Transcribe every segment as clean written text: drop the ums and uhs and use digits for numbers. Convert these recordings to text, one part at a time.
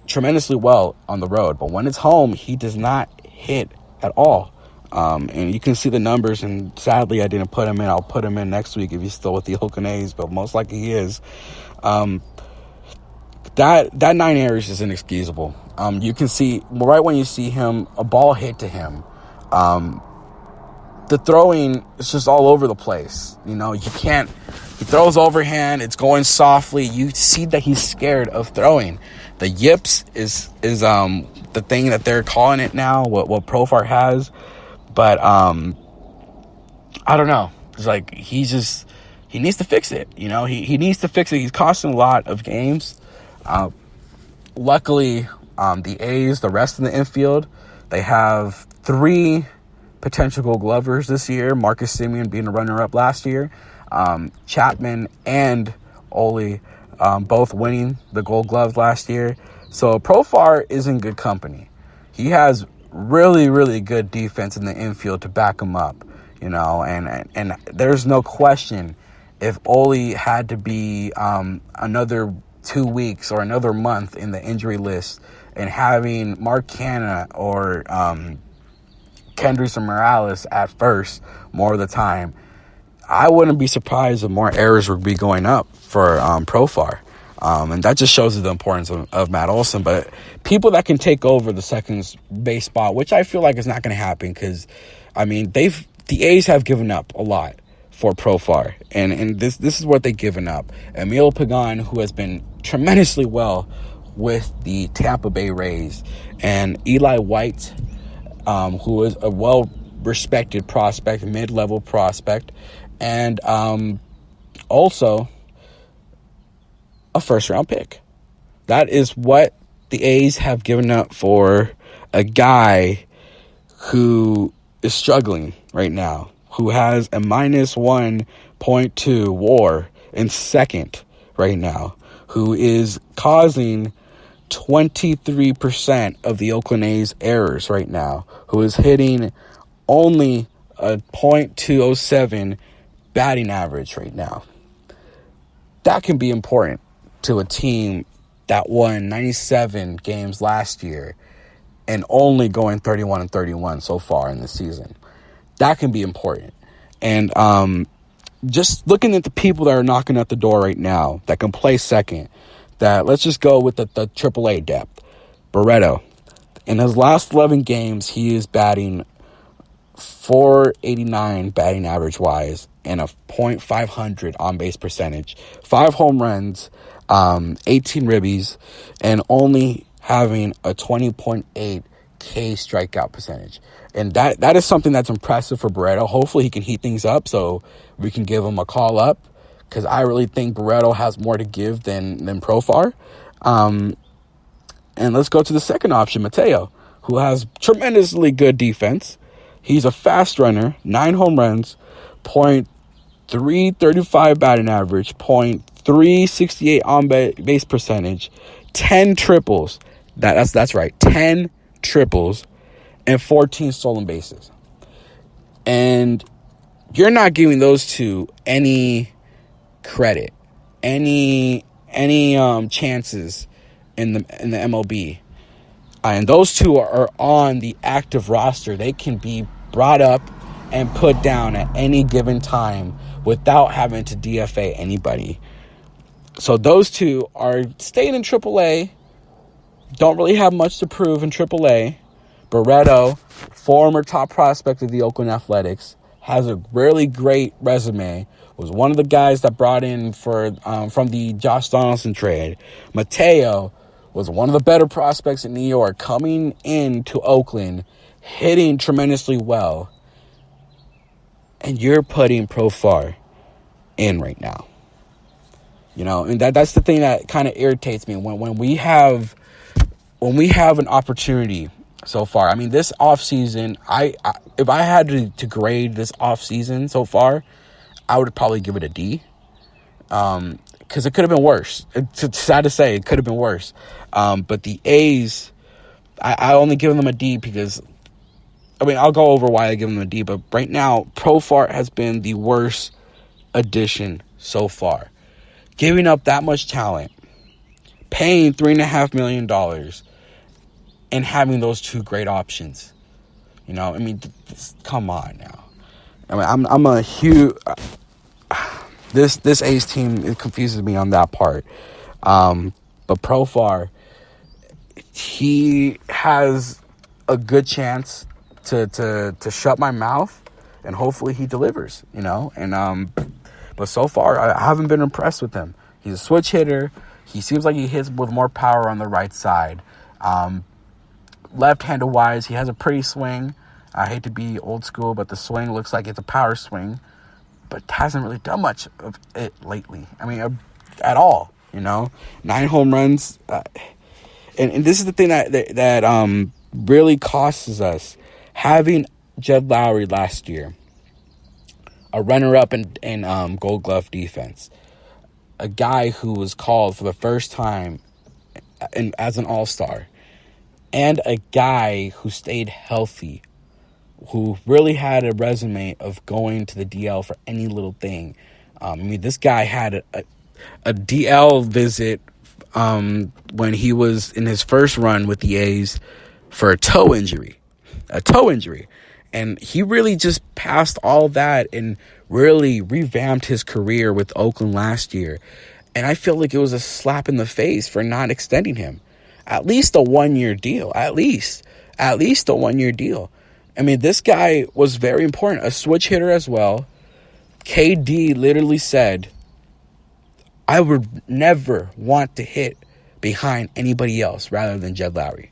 tremendously well on the road, but when it's home, he does not hit at all. And you can see the numbers, and sadly, I didn't put him in. I'll put him in next week if he's still with the Oakland A's, but most likely he is. That 9 errors is inexcusable. You can see, right when you see him, a ball hit to him, the throwing is just all over the place. You know, he throws overhand, it's going softly. You see that he's scared of throwing. The yips is the thing that they're calling it now, what Profar has. But I don't know. It's like he needs to fix it. You know, he needs to fix it. He's costing a lot of games. Luckily, the A's, the rest of the infield, they have 3 potential Gold Glovers this year. Marcus Semien being a runner-up last year. Chapman and Ole both winning the Gold Gloves last year. So Profar is in good company. He has really, really good defense in the infield to back him up, you know, and there's no question if Ole had to be another 2 weeks or another month in the injury list and having Mark Canha or Kendrys Morales at first more of the time, I wouldn't be surprised if more errors would be going up for Profar. And that just shows the importance of Matt Olson. But people that can take over the second base spot, which I feel like is not going to happen because, I mean, the A's have given up a lot for Profar. And this is what they've given up. Emil Pagan, who has been tremendously well with the Tampa Bay Rays, and Eli White, who is a well-respected prospect, mid-level prospect, and also a first-round pick. That is what the A's have given up for a guy who is struggling right now, who has a -1.2 WAR in second right now, who is causing 23% of the Oakland A's errors right now, who is hitting only a .207 batting average right now. That can be important to a team that won 97 games last year and only going 31-31 so far in the season. That can be important. And just looking at the people that are knocking at the door right now that can play second, that let's just go with the AAA depth. Barreto, in his last 11 games, he is batting .489 batting average wise and a .500 on base percentage, 5 home runs, 18 ribbies, and only having a 20.8 K strikeout percentage. And that is something that's impressive for Barreto. Hopefully he can heat things up so we can give him a call up, because I really think Barreto has more to give than Profar. And let's go to the second option, Mateo, who has tremendously good defense. He's a fast runner, 9 home runs, .335 batting average, .368 on base percentage, 10 triples. That's right, 10 triples and 14 stolen bases. And you're not giving those two any credit, any chances in the MLB. And those two are on the active roster. They can be brought up and put down at any given time without having to DFA anybody. So those two are staying in AAA. Don't really have much to prove in AAA. Barreto, former top prospect of the Oakland Athletics, has a really great resume. Was one of the guys that brought in from the Josh Donaldson trade. Mateo was one of the better prospects in New York, coming into Oakland, hitting tremendously well. And you're putting Profar in right now. You know, and that's the thing that kind of irritates me when we have an opportunity so far. I mean, this offseason, if I had to grade this offseason so far, I would probably give it a D. Because it could have been worse. It's sad to say, it could have been worse. But the A's, I only give them a D because, I mean, I'll go over why I give them a D. But right now, Profar has been the worst addition so far. Giving up that much talent, paying $3.5 million and having those two great options. You know, I mean, come on now. I mean, I'm a huge. This A's team, it confuses me on that part. But Profar, he has a good chance to shut my mouth, and hopefully he delivers. You know, and but so far I haven't been impressed with him. He's a switch hitter. He seems like he hits with more power on the right side. Left-handed wise, he has a pretty swing. I hate to be old school, but the swing looks like it's a power swing, but hasn't really done much of it lately. I mean, at all, you know. 9 home runs, and this is the thing that really costs us. Having Jed Lowry last year, a runner-up in Gold Glove defense, a guy who was called for the first time as an all-star, and a guy who stayed healthy, who really had a resume of going to the DL for any little thing. I mean, this guy had a DL visit when he was in his first run with the A's for a toe injury. And he really just passed all that and really revamped his career with Oakland last year. And I feel like it was a slap in the face for not extending him. At least a 1-year deal. At least a 1-year deal. I mean, this guy was very important. A switch hitter as well. KD literally said, I would never want to hit behind anybody else rather than Jed Lowry.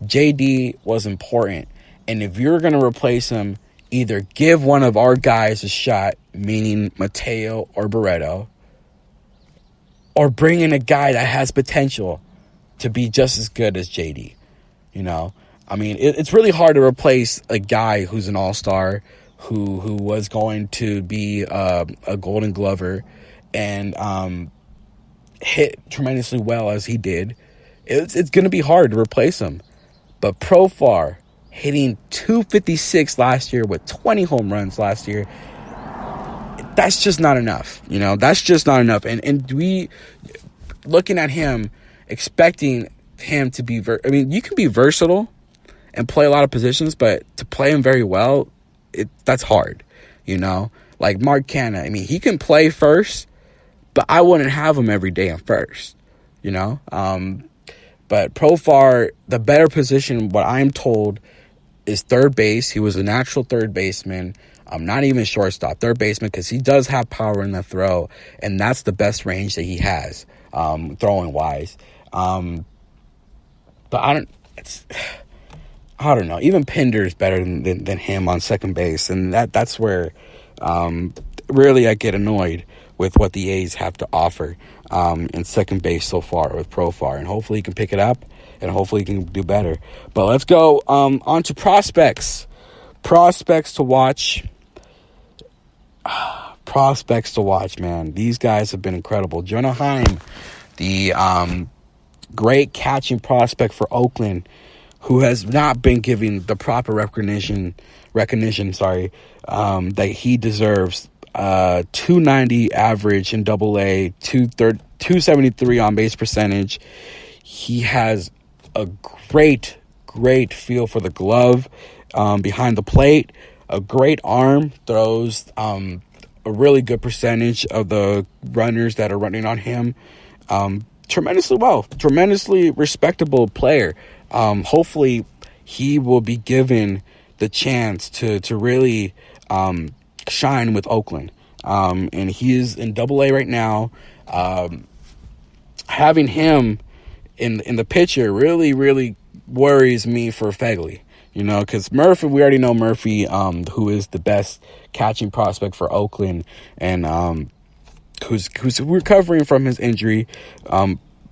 JD was important. And if you're going to replace him, either give one of our guys a shot, meaning Mateo or Barreto, or bring in a guy that has potential to be just as good as JD. You know, I mean, it's really hard to replace a guy who's an all-star, who was going to be a Golden Glover and hit tremendously well as he did. It's going to be hard to replace him. But Profar, hitting .256 last year with 20 home runs last year, that's just not enough. You know, that's just not enough. And we, looking at him, expecting him to be, I mean, you can be versatile and play a lot of positions, but to play him very well, that's hard, you know? Like Mark Canha, I mean, he can play first, but I wouldn't have him every day on first, you know? But Profar, the better position, what I'm told, is third base. He was a natural third baseman. Not even shortstop, third baseman, because he does have power in the throw, and that's the best range that he has, throwing wise. But I don't know. Even Pinder's better than him on second base, and that's where really I get annoyed with what the A's have to offer in second base so far with Profar, and hopefully he can pick it up, and hopefully he can do better. But let's go on to prospects. Prospects to watch. Prospects to watch, man. These guys have been incredible. Jonah Heim, the great catching prospect for Oakland, who has not been given the proper recognition, that he deserves. 290 average in AA, 273 on base percentage. He has a great feel for the glove behind the plate. A great arm, throws a really good percentage of the runners that are running on him. Tremendously well, tremendously respectable player. Hopefully he will be given the chance to really shine with Oakland. And he is in AA right now. Having him in the picture really worries me for Fegley. You know, because Murphy, we already know Murphy, who is the best catching prospect for Oakland, and who's recovering from his injury.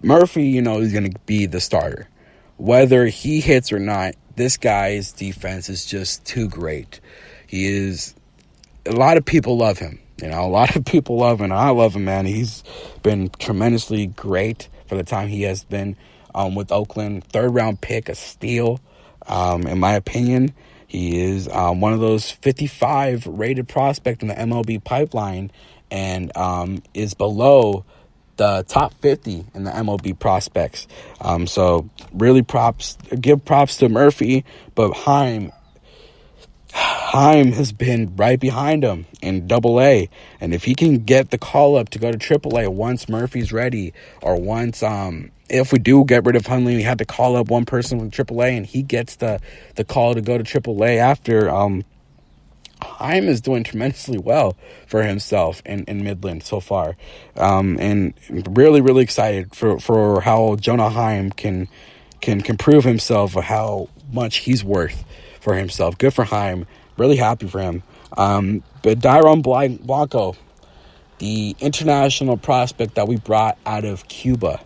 Murphy, you know, is going to be the starter. Whether he hits or not, this guy's defense is just too great. He is, a lot of people love him. You know, a lot of people love him. I love him, man. He's been tremendously great for the time he has been with Oakland. 3rd round pick, a steal. In my opinion, he is one of those 55 rated prospect in the MLB pipeline, and is below the top 50 in the MLB prospects. So really give props to Murphy, but Heim has been right behind him in Double-A, and if he can get the call up to go to Triple-A once Murphy's ready, or once if we do get rid of Hundley, we have to call up one person from Triple-A, and he gets the call to go to Triple-A after. Heim is doing tremendously well for himself in Midland so far, and really, really excited for how Jonah Heim can prove himself, how much he's worth for himself. Good for Heim. Really happy for him. But Dairon Blanco, the international prospect that we brought out of Cuba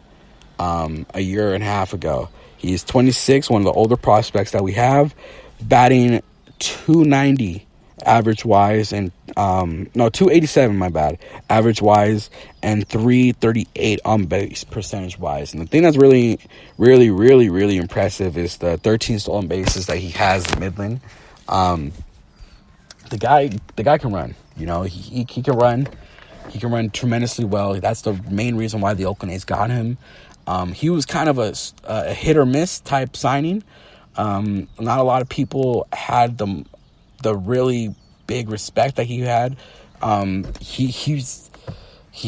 a year and a half ago. He's 26, one of the older prospects that we have, batting 290 average-wise, and 287, my bad, average-wise, and 338 on-base percentage-wise. And the thing that's really, really, really, really impressive is the 13 stolen bases that he has in Midland. The guy can run. You know, he can run. He can run tremendously well. That's the main reason why the Oakland A's got him. He was kind of a hit or miss type signing. Not a lot of people had the really big respect that he had. He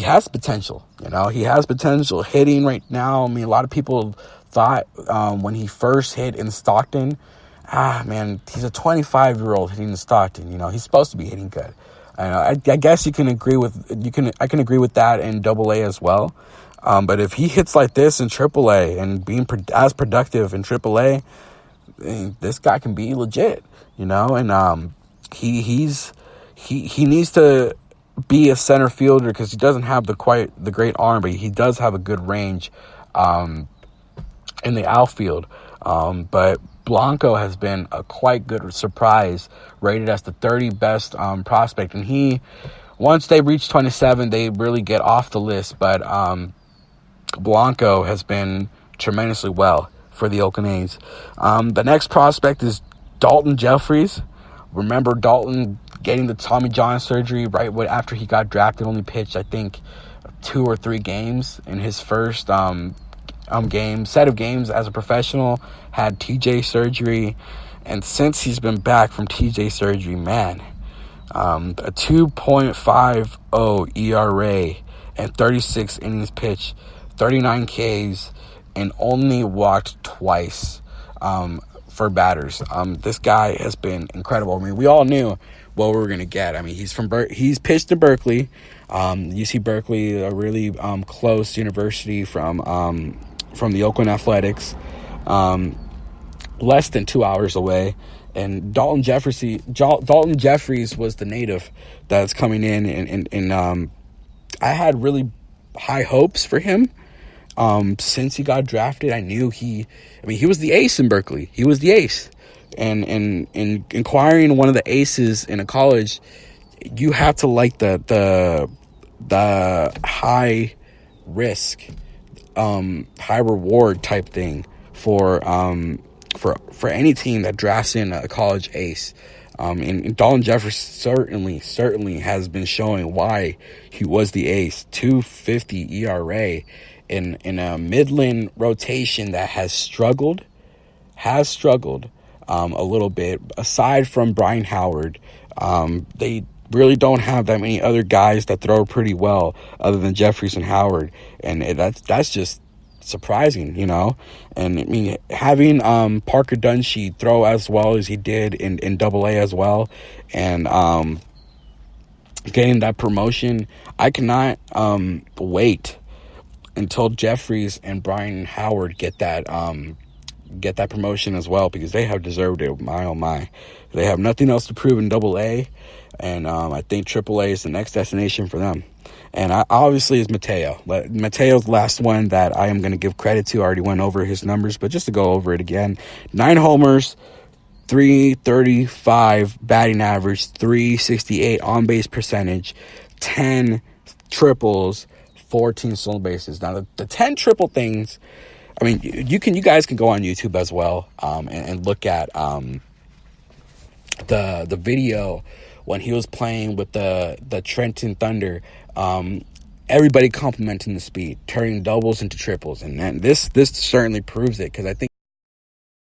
has potential. You know, he has potential hitting right now. I mean, a lot of people thought when he first hit in Stockton, man, he's a 25-year-old hitting in Stockton. You know, he's supposed to be hitting good. I guess I can agree with that in Double-A as well. But if he hits like this in Triple-A and being as productive in Triple-A, this guy can be legit, you know. And he needs to be a center fielder because he doesn't have the great arm, but he does have a good range in the outfield. But Blanco has been a quite good surprise, rated as the 30 best prospect. And once they reach 27, they really get off the list. But Blanco has been tremendously well for the Oakland A's. The next prospect is Dalton Jeffries. Remember Dalton getting the Tommy John surgery right after he got drafted, only pitched, I think, 2 or 3 games in his first set of games as a professional, had TJ surgery, and since he's been back from TJ surgery, man, a 2.50 ERA and 36 innings pitched, 39 Ks, and only walked twice for batters. This guy has been incredible. I mean, we all knew what we were going to get. I mean, he's pitched in Berkeley. UC Berkeley, a really close university from the Oakland Athletics, less than 2 hours away. And Dalton Jeffries was the native that's coming in, and I had really high hopes for him. Since he got drafted, I knew he was the ace in Berkeley. He was the ace. And in acquiring one of the aces in a college, you have to like the high risk, high reward type thing for any team that drafts in a college ace. And Dalton Jeffries certainly has been showing why he was the ace. 2.50 ERA in a Midland rotation that has struggled a little bit. Aside from Brian Howard, they really don't have that many other guys that throw pretty well other than Jeffries and Howard, and that's just surprising, you know. And I mean, having Parker Dunshee throw as well as he did in Double-A as well, and getting that promotion, I cannot wait until Jeffries and Brian Howard get that promotion as well, because they have deserved it. My oh my, they have nothing else to prove in Double-A, and I think Triple-A is the next destination for them. And obviously is Mateo. Mateo's the last one that I am going to give credit to. I already went over his numbers, but just to go over it again: 9 homers, 335 batting average, 368 on base percentage, 10 triples, 14 stolen bases. Now the 10 triple things, I mean, you guys can go on YouTube as well, and look at the video when he was playing with the Trenton Thunder. everybody complimenting the speed, turning doubles into triples. And this certainly proves it, because I think